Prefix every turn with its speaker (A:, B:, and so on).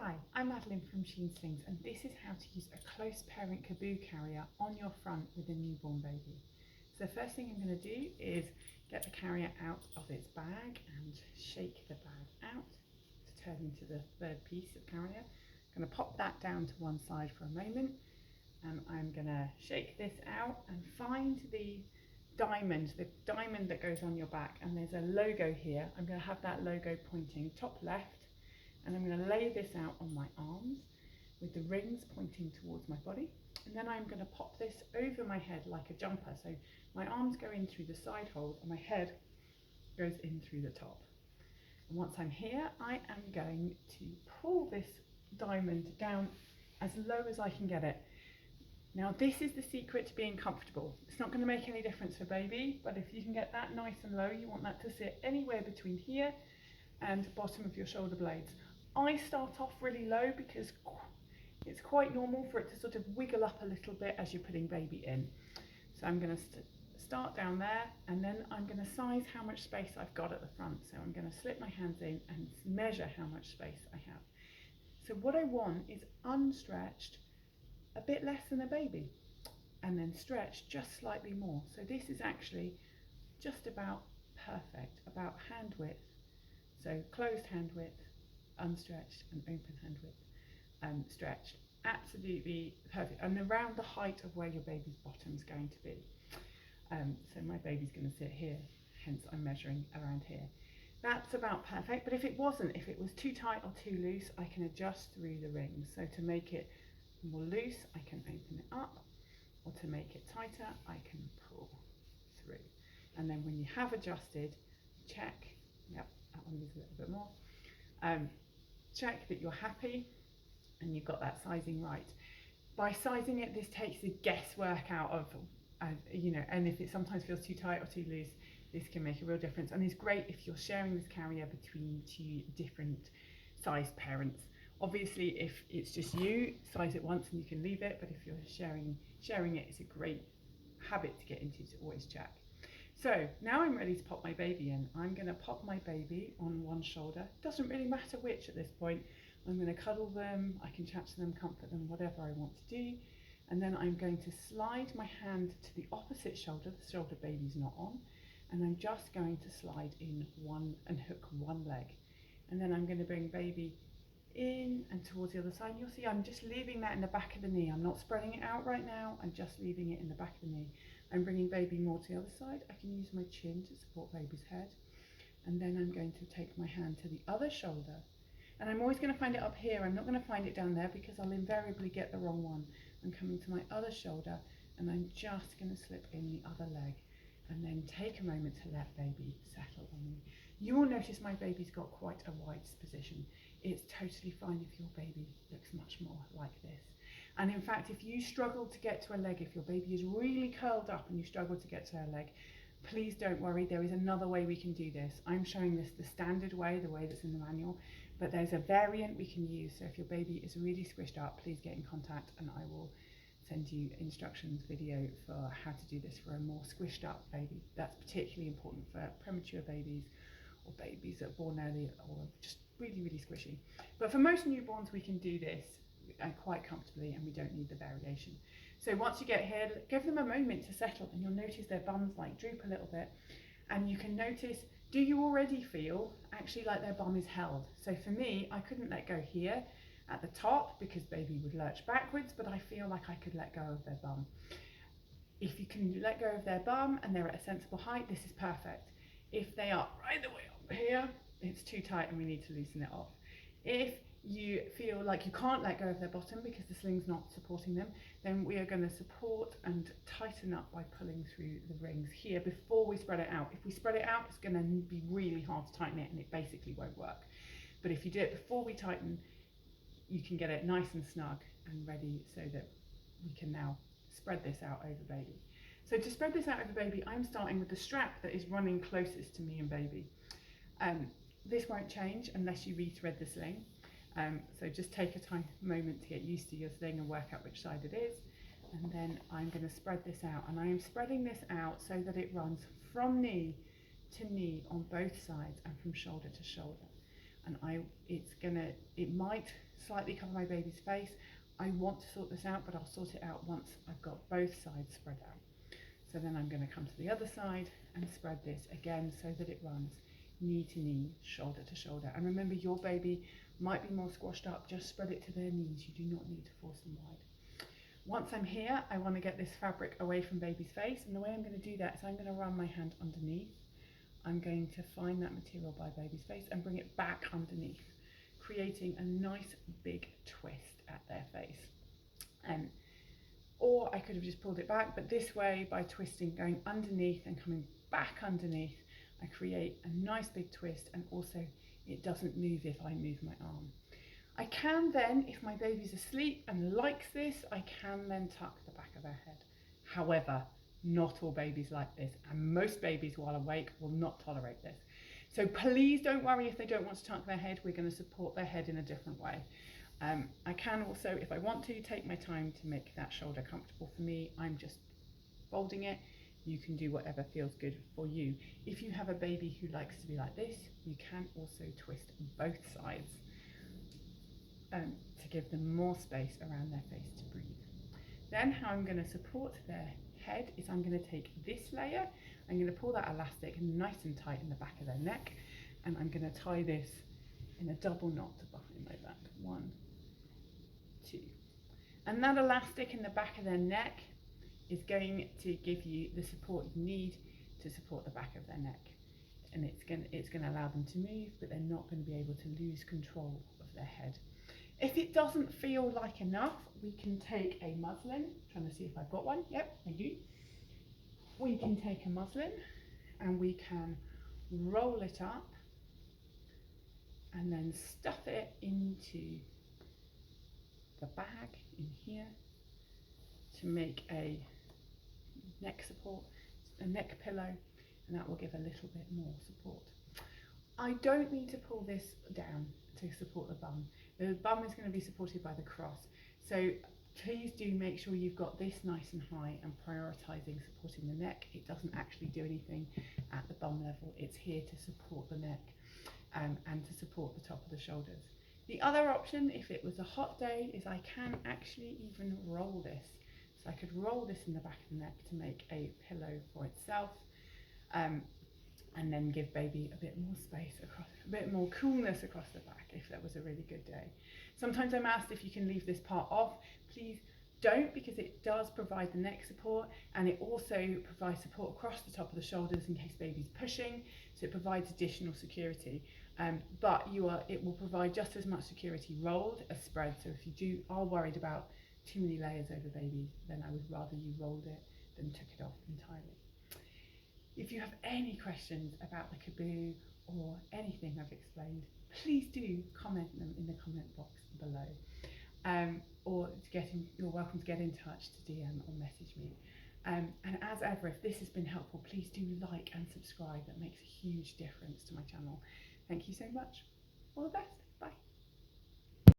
A: Hi, I'm Madeline from Sheen Slings, and this is how to use a Close Parent Caboo carrier on your front with a newborn baby. So the first thing I'm going to do is get the carrier out of its bag and shake the bag out to turn into the third piece of carrier. I'm going to pop that down to one side for a moment, and I'm going to shake this out and find the diamond that goes on your back, and there's a logo here. I'm going to have that logo pointing top left. And I'm going to lay this out on my arms with the rings pointing towards my body. And then I'm going to pop this over my head like a jumper. So my arms go in through the side holes and my head goes in through the top. And once I'm here, I am going to pull this diamond down as low as I can get it. Now this is the secret to being comfortable. It's not going to make any difference for baby, but if you can get that nice and low, you want that to sit anywhere between here and the bottom of your shoulder blades. I start off really low because it's quite normal for it to sort of wiggle up a little bit as you're putting baby in. So I'm going to start down there, and then I'm going to size how much space I've got at the front. So I'm going to slip my hands in and measure how much space I have. So what I want is unstretched, a bit less than a baby, and then stretched just slightly more. So this is actually just about perfect, about hand width. So closed hand width, unstretched, and open hand width, stretched. Absolutely perfect, and around the height of where your baby's bottom is going to be. So my baby's going to sit here, hence I'm measuring around here. That's about perfect, but if it wasn't, if it was too tight or too loose, I can adjust through the rings. So to make it more loose, I can open it up, or to make it tighter, I can pull through. And then when you have adjusted, check, yep, that one needs a little bit more. Check that you're happy and you've got that sizing right. By sizing it, this takes the guesswork out of, and if it sometimes feels too tight or too loose, this can make a real difference. And it's great if you're sharing this carrier between two different sized parents. Obviously, if it's just you, size it once and you can leave it, but if you're sharing it, it's a great habit to get into, to always check. So now I'm ready to pop my baby in. I'm going to pop my baby on one shoulder. Doesn't really matter which at this point. I'm going to cuddle them, I can chat to them, comfort them, whatever I want to do. And then I'm going to slide my hand to the opposite shoulder, the shoulder baby's not on, and I'm just going to slide in one and hook one leg. And then I'm going to bring baby in and towards the other side. You'll see I'm just leaving that in the back of the knee. I'm not spreading it out right now, I'm just leaving it in the back of the knee. I'm bringing baby more to the other side. I can use my chin to support baby's head. And then I'm going to take my hand to the other shoulder. And I'm always going to find it up here. I'm not going to find it down there because I'll invariably get the wrong one. I'm coming to my other shoulder and I'm just going to slip in the other leg. And then take a moment to let baby settle on me. You will notice my baby's got quite a wide position. It's totally fine if your baby looks much more like this. And in fact, if you struggle to get to a leg, if your baby is really curled up and you struggle to get to her leg, please don't worry, there is another way we can do this. I'm showing this the standard way, the way that's in the manual, but there's a variant we can use. So if your baby is really squished up, please get in contact and I will send you instructions video for how to do this for a more squished up baby. That's particularly important for premature babies or babies that are born early or just really, really squishy. But for most newborns, we can do this quite comfortably and we don't need the variation. So once you get here, give them a moment to settle and you'll notice their bums like droop a little bit, and you can notice, do you already feel actually like their bum is held? So for me, I couldn't let go here at the top because baby would lurch backwards, but I feel like I could let go of their bum. If you can let go of their bum and they're at a sensible height, this is perfect. If they are right the way up here, it's too tight and we need to loosen it off. If you feel like you can't let go of their bottom because the sling's not supporting them, then we are going to support and tighten up by pulling through the rings here before we spread it out. If we spread it out, it's going to be really hard to tighten it and it basically won't work. But if you do it before we tighten, you can get it nice and snug and ready so that we can now spread this out over baby. So to spread this out over baby, I'm starting with the strap that is running closest to me and baby. This won't change unless you rethread the sling. So just take a moment to get used to your sling and work out which side it is. And then I'm going to spread this out, and I am spreading this out so that it runs from knee to knee on both sides and from shoulder to shoulder. and it might slightly cover my baby's face. I want to sort this out, but I'll sort it out once I've got both sides spread out. So then I'm going to come to the other side and spread this again so that it runs knee to knee, shoulder to shoulder. And remember, your baby might be more squashed up, just spread it to their knees. You do not need to force them wide. Once I'm here, I want to get this fabric away from baby's face, and the way I'm going to do that is I'm going to run my hand underneath. I'm going to find that material by baby's face and bring it back underneath, creating a nice big twist at their face. Or I could have just pulled it back, but this way, by twisting, going underneath and coming back underneath, I create a nice big twist, and also it doesn't move if I move my arm. I can then, if my baby's asleep and likes this, I can then tuck the back of their head. However, not all babies like this, and most babies while awake will not tolerate this. So please don't worry if they don't want to tuck their head. We're going to support their head in a different way. I can also, if I want to, take my time to make that shoulder comfortable for me. I'm just folding it. You can do whatever feels good for you. If you have a baby who likes to be like this, you can also twist both sides to give them more space around their face to breathe. Then how I'm going to support their head is I'm going to take this layer, I'm going to pull that elastic nice and tight in the back of their neck, and I'm going to tie this in a double knot behind my back. 1, 2. And that elastic in the back of their neck is going to give you the support you need to support the back of their neck. And it's going to allow them to move, but they're not going to be able to lose control of their head. If it doesn't feel like enough, we can take a muslin. I'm trying to see if I've got one. Yep, I do. We can take a muslin and we can roll it up and then stuff it into the bag in here to make a neck support, a neck pillow, and that will give a little bit more support. I don't need to pull this down to support the bum. The bum is going to be supported by the cross, so please do make sure you've got this nice and high and prioritising supporting the neck. It doesn't actually do anything at the bum level. It's here to support the neck and to support the top of the shoulders. The other option, if it was a hot day, is I can actually even roll this. So I could roll this in the back of the neck to make a pillow for itself, and then give baby a bit more space across, a bit more coolness across the back if that was a really good day. Sometimes I'm asked if you can leave this part off. Please don't, because it does provide the neck support, and it also provides support across the top of the shoulders in case baby's pushing, so it provides additional security. But it will provide just as much security rolled as spread, so if you are worried about too many layers over baby, then I would rather you rolled it than took it off entirely. If you have any questions about the Caboo or anything I've explained, please do comment them in the comment box below. You're welcome to get in touch to DM or message me. And as ever, if this has been helpful, please do like and subscribe. That makes a huge difference to my channel. Thank you so much. All the best.